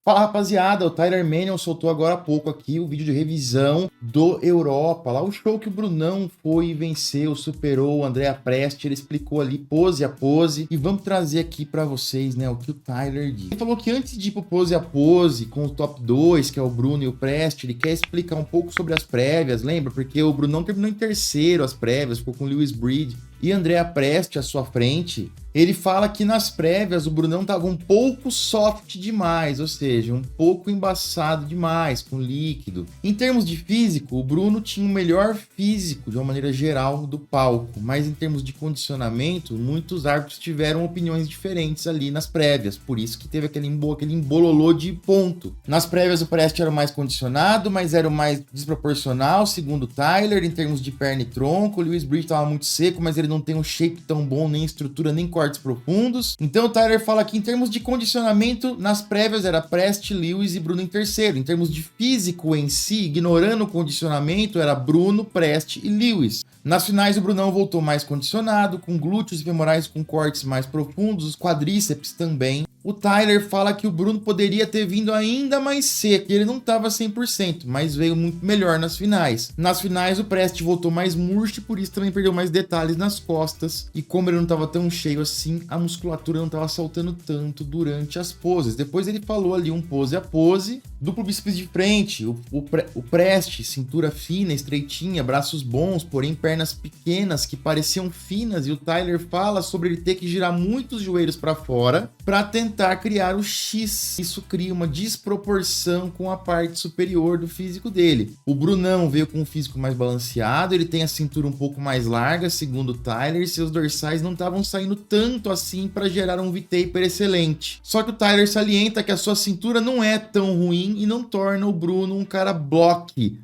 Fala rapaziada, o Tyler Manion soltou agora há pouco aqui o vídeo de revisão do Europa, lá o show que o Brunão foi e venceu, superou o Andrea Presti, ele explicou ali pose a pose e vamos trazer aqui pra vocês, né, o que o Tyler disse. Ele falou que antes de ir pro pose a pose com o top 2, que é o Bruno e o Presti, ele quer explicar um pouco sobre as prévias, lembra? Porque o Brunão terminou em terceiro as prévias, ficou com o Lewis Breed e Andrea Presti à sua frente. Ele fala que nas prévias o Brunão tava um pouco soft demais, ou seja, um pouco embaçado demais, com líquido. Em termos de físico, o Bruno tinha o melhor físico, de uma maneira geral, do palco. Mas em termos de condicionamento, muitos árbitros tiveram opiniões diferentes ali nas prévias. Por isso que teve aquele embololô de ponto. Nas prévias o Presti era o mais condicionado, mas era o mais desproporcional, segundo o Tyler. Em termos de perna e tronco, o Lewis Breed estava muito seco, mas ele não tem um shape tão bom, nem estrutura, nem corte profundos. Então o Tyler fala que em termos de condicionamento, nas prévias era Presti, Lewis e Bruno em terceiro. Em termos de físico em si, ignorando o condicionamento, era Bruno, Presti e Lewis. Nas finais o Brunão voltou mais condicionado, com glúteos e femorais com cortes mais profundos, os quadríceps também. O Tyler fala que o Bruno poderia ter vindo ainda mais seco, e ele não estava 100%, mas veio muito melhor nas finais. Nas finais o Presti voltou mais murcho, por isso também perdeu mais detalhes nas costas, e como ele não estava tão cheio assim, a musculatura não estava saltando tanto durante as poses. Depois ele falou ali um pose a pose, duplo bíceps de frente, o Presti, cintura fina, estreitinha, braços bons, porém pernas pequenas que pareciam finas, e o Tyler fala sobre ele ter que girar muitos joelhos para fora para tentar criar o X. Isso cria uma desproporção com a parte superior do físico dele. O Brunão veio com um físico mais balanceado, ele tem a cintura um pouco mais larga, segundo o Tyler, e seus dorsais não estavam saindo tanto assim para gerar um V-taper excelente. Só que o Tyler salienta que a sua cintura não é tão ruim e não torna o Bruno um cara bloque.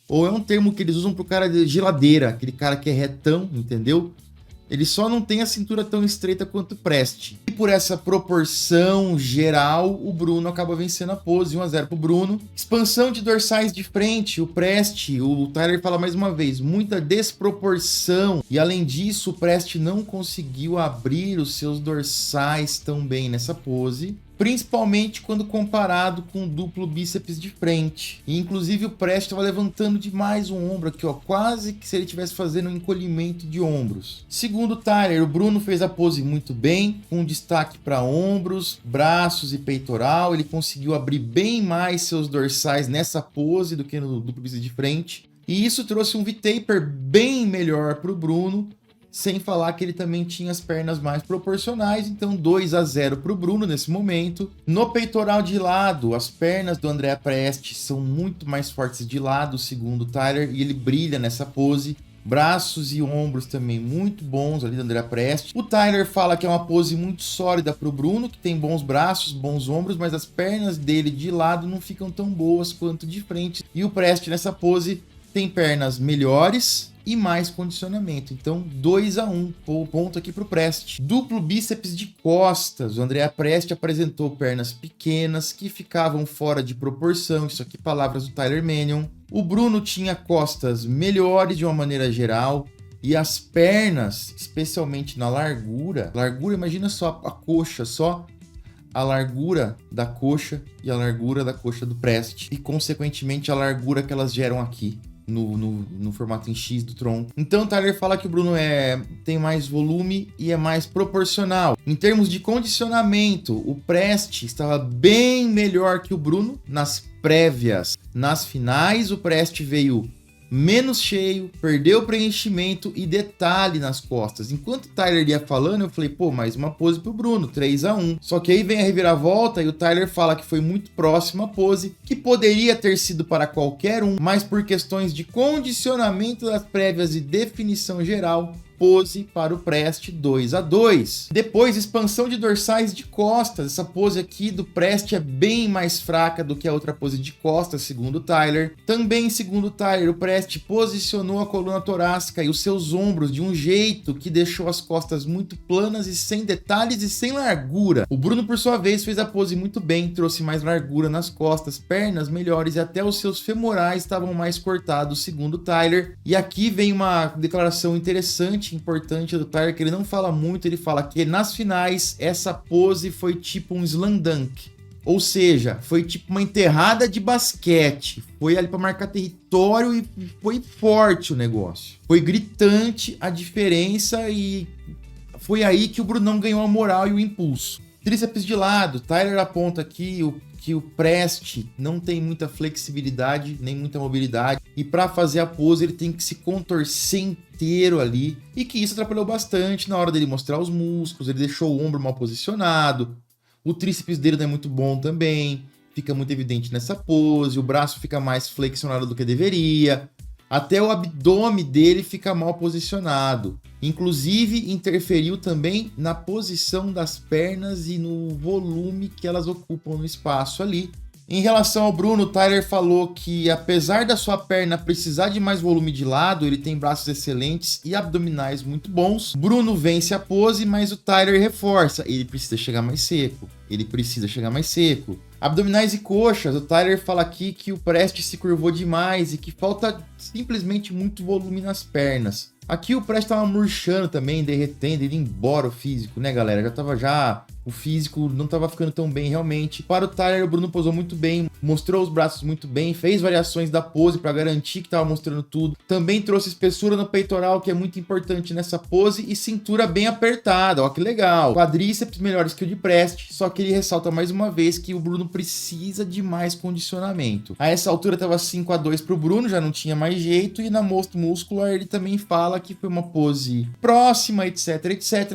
Ou é um termo que eles usam pro cara de geladeira, aquele cara que é retão, entendeu? Ele só não tem a cintura tão estreita quanto o Presti. E por essa proporção geral, o Bruno acaba vencendo a pose, 1-0 pro Bruno. Expansão de dorsais de frente, o Presti, o Tyler fala mais uma vez, muita desproporção. E além disso, o Presti não conseguiu abrir os seus dorsais tão bem nessa pose, principalmente quando comparado com o duplo bíceps de frente. E inclusive o Presti estava levantando demais o ombro aqui, ó, quase que se ele estivesse fazendo um encolhimento de ombros. Segundo o Tyler, o Bruno fez a pose muito bem, com destaque para ombros, braços e peitoral. Ele conseguiu abrir bem mais seus dorsais nessa pose do que no duplo bíceps de frente. E isso trouxe um V-taper bem melhor para o Bruno, sem falar que ele também tinha as pernas mais proporcionais, então 2-0 para o Bruno nesse momento. No peitoral de lado, as pernas do Andrea Presti são muito mais fortes de lado, segundo o Tyler, e ele brilha nessa pose. Braços e ombros também muito bons ali do Andrea Presti. O Tyler fala que é uma pose muito sólida para o Bruno, que tem bons braços, bons ombros, mas as pernas dele de lado não ficam tão boas quanto de frente. E o Presti nessa pose tem pernas melhores e mais condicionamento. Então 2-1, ponto aqui pro Presti. Duplo bíceps de costas. O Andrea Presti apresentou pernas pequenas que ficavam fora de proporção. Isso aqui palavras do Tyler Manion. O Bruno tinha costas melhores de uma maneira geral. E as pernas, especialmente na largura, imagina só a coxa, só a largura da coxa e a largura da coxa do Presti. E consequentemente a largura que elas geram aqui no formato em X do tronco. Então o Tyler fala que o Bruno tem mais volume e é mais proporcional. Em termos de condicionamento, o Presti estava bem melhor que o Bruno nas prévias. Nas finais, o Presti veio menos cheio, perdeu preenchimento e detalhe nas costas. Enquanto o Tyler ia falando, eu falei, pô, mais uma pose pro Bruno, 3-1. Só que aí vem a reviravolta e o Tyler fala que foi muito próxima a pose, que poderia ter sido para qualquer um, mas por questões de condicionamento das prévias e definição geral, pose para o Presti 2-2. Depois, expansão de dorsais de costas. Essa pose aqui do Presti é bem mais fraca do que a outra pose de costas, segundo o Tyler. Também, segundo o Tyler, o Presti posicionou a coluna torácica e os seus ombros de um jeito que deixou as costas muito planas e sem detalhes e sem largura. O Bruno, por sua vez, fez a pose muito bem, trouxe mais largura nas costas, pernas melhores e até os seus femorais estavam mais cortados, segundo o Tyler. E aqui vem uma declaração interessante, importante do Tyler, que ele não fala muito, ele fala que nas finais essa pose foi tipo um slam dunk. Ou seja, foi tipo uma enterrada de basquete. Foi ali para marcar território e foi forte o negócio. Foi gritante a diferença e foi aí que o Brunão ganhou a moral e o impulso. Tríceps de lado, Tyler aponta aqui que o Prest não tem muita flexibilidade, nem muita mobilidade. E para fazer a pose ele tem que se contorcer inteiro ali. E que isso atrapalhou bastante na hora dele mostrar os músculos, ele deixou o ombro mal posicionado. O tríceps dele não é muito bom também, fica muito evidente nessa pose, o braço fica mais flexionado do que deveria, até o abdômen dele fica mal posicionado. Inclusive, interferiu também na posição das pernas e no volume que elas ocupam no espaço ali. Em relação ao Bruno, o Tyler falou que apesar da sua perna precisar de mais volume de lado, ele tem braços excelentes e abdominais muito bons. Bruno vence a pose, mas o Tyler reforça, ele precisa chegar mais seco. Abdominais e coxas, o Tyler fala aqui que o Prest se curvou demais e que falta simplesmente muito volume nas pernas. Aqui o Prest tava murchando também, derretendo, indo embora o físico, né, galera? O físico não tava ficando tão bem realmente. Para o Tyler, o Bruno posou muito bem, mostrou os braços muito bem, fez variações da pose para garantir que tava mostrando tudo. Também trouxe espessura no peitoral, que é muito importante nessa pose, e cintura bem apertada, ó que legal. Quadríceps melhores que o de Prest, só que ele ressalta mais uma vez que o Bruno precisa de mais condicionamento. A essa altura tava 5-2 pro Bruno, já não tinha mais jeito, e na Most Muscular ele também fala que foi uma pose próxima, etc,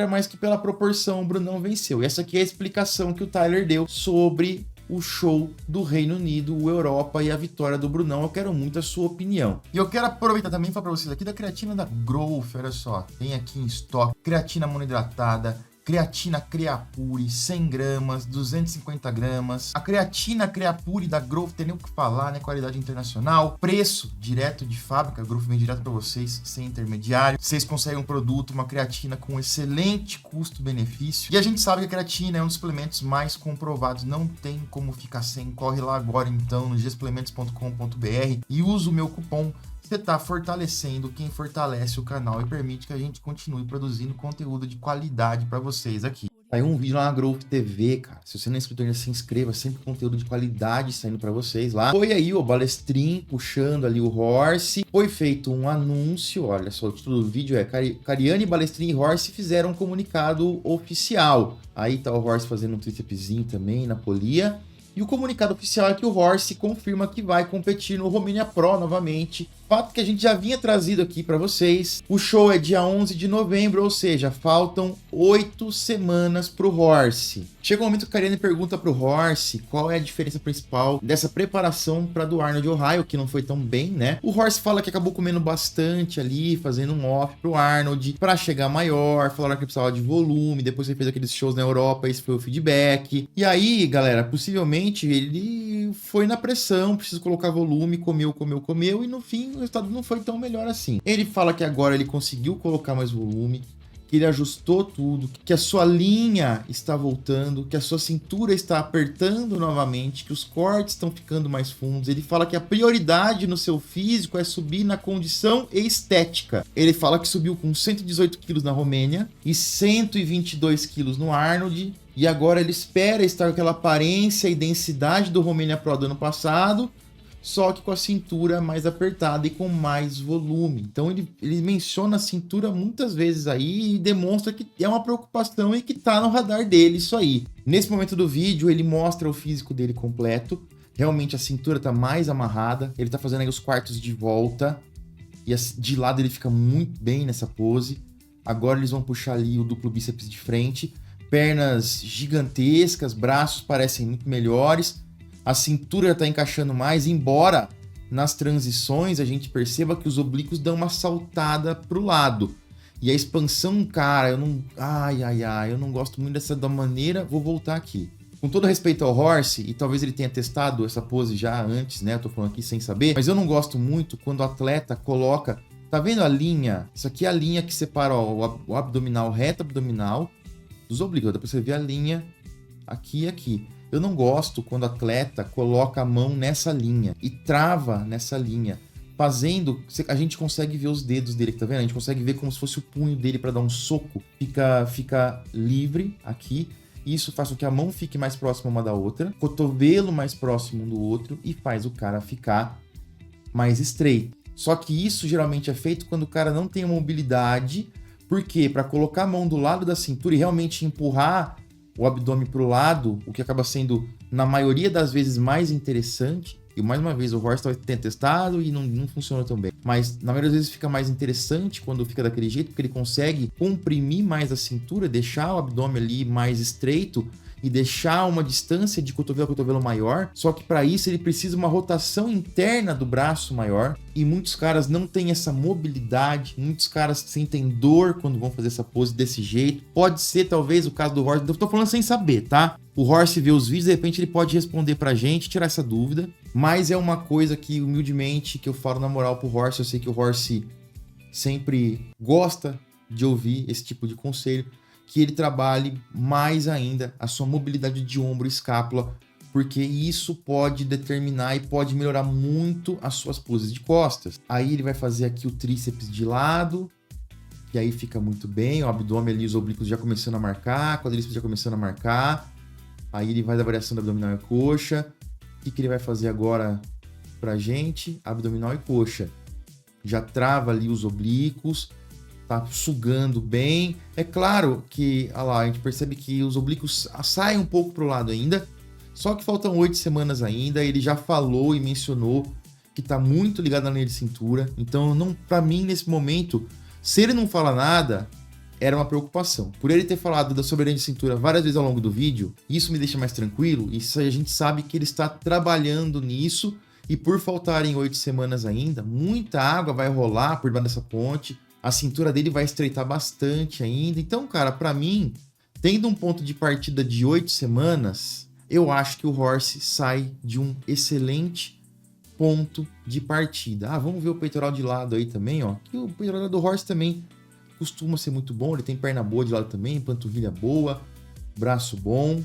mas que pela proporção o Brunão venceu. E essa aqui é a explicação que o Tyler deu sobre o show do Reino Unido, o Europa e a vitória do Brunão. Eu quero muito a sua opinião. E eu quero aproveitar também e falar para vocês aqui da creatina da Growth. Olha só, tem aqui em estoque creatina monoidratada, creatina Creapure, 100 gramas, 250 gramas. A creatina Creapure da Growth, tem nem o que falar, né? Qualidade internacional. Preço direto de fábrica. A Growth vem direto para vocês, sem intermediário. Vocês conseguem um produto, uma creatina com excelente custo-benefício. E a gente sabe que a creatina é um dos suplementos mais comprovados. Não tem como ficar sem. Corre lá agora, então, no gsuplementos.com.br e usa o meu cupom. Você está fortalecendo quem fortalece o canal e permite que a gente continue produzindo conteúdo de qualidade para vocês aqui. Saiu um vídeo lá na Growth TV, cara. Se você não é inscrito ainda, se inscreva. Sempre conteúdo de qualidade saindo para vocês lá. Foi aí o Balestrin puxando ali o Horse. Foi feito um anúncio. Olha só, o título do vídeo é Cariani, Balestrin e Horse fizeram um comunicado oficial. Aí tá o Horse fazendo um trícepsinho também na polia. E o comunicado oficial é que o Horse confirma que vai competir no Romania Pro novamente. Fato que a gente já vinha trazido aqui para vocês. O show é dia 11 de novembro, ou seja, faltam 8 semanas para o Horse. Chega um momento que o Cariani pergunta para o Horse qual é a diferença principal dessa preparação para do Arnold Ohio, que não foi tão bem, né? O Horse fala que acabou comendo bastante ali, fazendo um off pro Arnold para chegar maior, falaram que precisava de volume, depois ele fez aqueles shows na Europa, esse foi o feedback. E aí, galera, possivelmente ele foi na pressão, precisa colocar volume, comeu, e no fim o resultado não foi tão melhor assim. Ele fala que agora ele conseguiu colocar mais volume, que ele ajustou tudo, que a sua linha está voltando, que a sua cintura está apertando novamente, que os cortes estão ficando mais fundos. Ele fala que a prioridade no seu físico é subir na condição e estética. Ele fala que subiu com 118 quilos na Romênia e 122 quilos no Arnold. E agora ele espera estar com aquela aparência e densidade do Romania Pro do ano passado, só que com a cintura mais apertada e com mais volume. Então ele menciona a cintura muitas vezes aí e demonstra que é uma preocupação e que tá no radar dele isso aí. Nesse momento do vídeo ele mostra o físico dele completo, realmente a cintura tá mais amarrada, ele tá fazendo aí os quartos de volta e de lado ele fica muito bem nessa pose. Agora eles vão puxar ali o duplo bíceps de frente, pernas gigantescas, braços parecem muito melhores. A cintura está encaixando mais, embora nas transições a gente perceba que os oblíquos dão uma saltada para o lado. E a expansão, cara, eu não gosto muito dessa da maneira. Vou voltar aqui. Com todo respeito ao Horse, e talvez ele tenha testado essa pose já antes, né? Eu tô falando aqui sem saber, mas eu não gosto muito quando o atleta coloca... Tá vendo a linha? Isso aqui é a linha que separa o abdominal, reto abdominal, dos oblíquos. Dá pra você ver a linha aqui e aqui. Eu não gosto quando o atleta coloca a mão nessa linha e trava nessa linha. Fazendo, a gente consegue ver os dedos dele, tá vendo? A gente consegue ver como se fosse o punho dele para dar um soco. Fica livre aqui. Isso faz com que a mão fique mais próxima uma da outra, cotovelo mais próximo um do outro e faz o cara ficar mais estreito. Só que isso geralmente é feito quando o cara não tem a mobilidade, porque para colocar a mão do lado da cintura e realmente empurrar o abdômen para o lado, o que acaba sendo, na maioria das vezes, mais interessante. E mais uma vez, o Horst talvez tenha testado e não funciona tão bem. Mas na maioria das vezes fica mais interessante quando fica daquele jeito, porque ele consegue comprimir mais a cintura, deixar o abdômen ali mais estreito e deixar uma distância de cotovelo a cotovelo maior. Só que para isso ele precisa uma rotação interna do braço maior. E muitos caras não têm essa mobilidade, muitos caras sentem dor quando vão fazer essa pose desse jeito. Pode ser talvez o caso do Horst, eu tô falando sem saber, tá? O Horst vê os vídeos, de repente ele pode responder pra gente, tirar essa dúvida. Mas é uma coisa que, humildemente, que eu falo na moral pro Horst. Eu sei que o Horst sempre gosta de ouvir esse tipo de conselho. Que ele trabalhe mais ainda a sua mobilidade de ombro e escápula, porque isso pode determinar e pode melhorar muito as suas poses de costas. Aí ele vai fazer aqui o tríceps de lado, que aí fica muito bem, o abdômen ali, os oblíquos já começando a marcar, quadríceps já começando a marcar. Aí ele vai da variação da abdominal e coxa. O que ele vai fazer agora pra gente? Abdominal e coxa. Já trava ali os oblíquos, tá sugando bem. É claro que, olha lá, a gente percebe que os oblíquos saem um pouco pro lado ainda, só que faltam 8 semanas ainda. Ele já falou e mencionou que tá muito ligado na linha de cintura. Então, não, pra mim, nesse momento, se ele não fala nada, era uma preocupação. Por ele ter falado sobre a linha de cintura várias vezes ao longo do vídeo, isso me deixa mais tranquilo. Isso a gente sabe que ele está trabalhando nisso. E por faltarem 8 semanas ainda, muita água vai rolar por debaixo dessa ponte. A cintura dele vai estreitar bastante ainda. Então, cara, pra mim, tendo um ponto de partida de 8 semanas, eu acho que o Horst sai de um excelente ponto de partida. Ah, vamos ver o peitoral de lado aí também, ó. Que o peitoral do Horst também costuma ser muito bom. Ele tem perna boa de lado também, panturrilha boa, braço bom.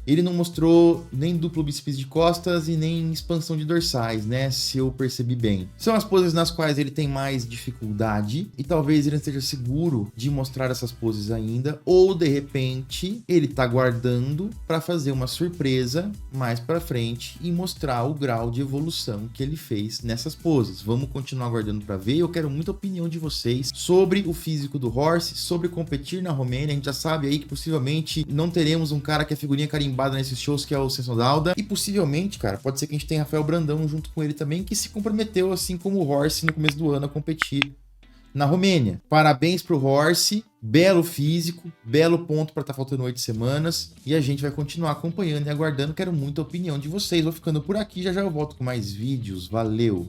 Ele não mostrou nem duplo bíceps de costas e nem expansão de dorsais, né? Se eu percebi bem. São as poses nas quais ele tem mais dificuldade e talvez ele não esteja seguro de mostrar essas poses ainda, ou de repente ele tá guardando para fazer uma surpresa mais para frente e mostrar o grau de evolução que ele fez nessas poses. Vamos continuar aguardando para ver. Eu quero muita opinião de vocês sobre o físico do Horst, sobre competir na Romênia. A gente já sabe aí que possivelmente não teremos um cara que é figurinha carimbada nesses shows, que é o Senso Dauda, e possivelmente, cara, pode ser que a gente tenha Rafael Brandão junto com ele também, que se comprometeu, assim como o Horst no começo do ano, a competir na Romênia. Parabéns pro Horst, belo físico, belo ponto para estar faltando 8 semanas, e a gente vai continuar acompanhando e aguardando. Quero muita opinião de vocês. Vou ficando por aqui, já já eu volto com mais vídeos. Valeu!